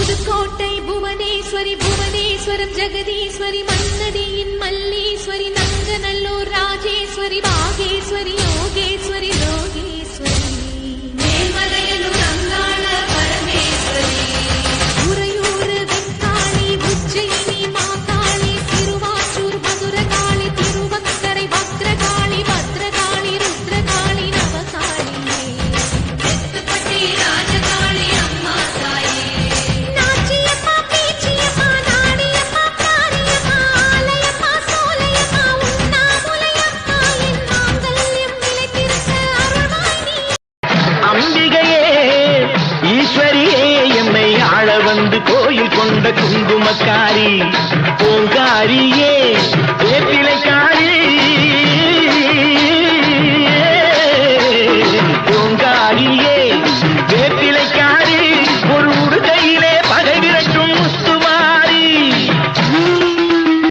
புதுக்கோட்டை புவனேஸ்வரி புவனேஸ்வரம் ஜெகதீஸ்வரி மன்னடியின் மல்லீஸ்வரி நங்கநல்லூர் ராஜேஸ்வரி பாகேஸ்வரி யோகேஸ்வரி ரோகேஸ்வரி மேல்மலையனூர் அங்காள பரமேஸ்வரி உறையூர் வெக்காளி உஜ்ஜயினி மாகாளி திருவாச்சூர் மதுரகாளி திருவக்கரை பத்ரகாளி பத்ரகாளி ருத்ரகாளி நவகாளி எத்துப்பட்டி ராஜகாளி அம்மா தாயே நாச்சியம்மா பேச்சியம்மா நாடியம்மா காரியம்மா ஆலயம்மா சோலையம்மா உண்ணாமுலையம்மா என் மாங்கல்யம் நிலைத்திருக்க அருள்வாய் நீ அம்பிகையே ஈஸ்வரியே எம்மை ஆள வந்து கோயில் கொண்ட குங்குமக்காரி பூங்காரியே வேப்பிலைக்காரி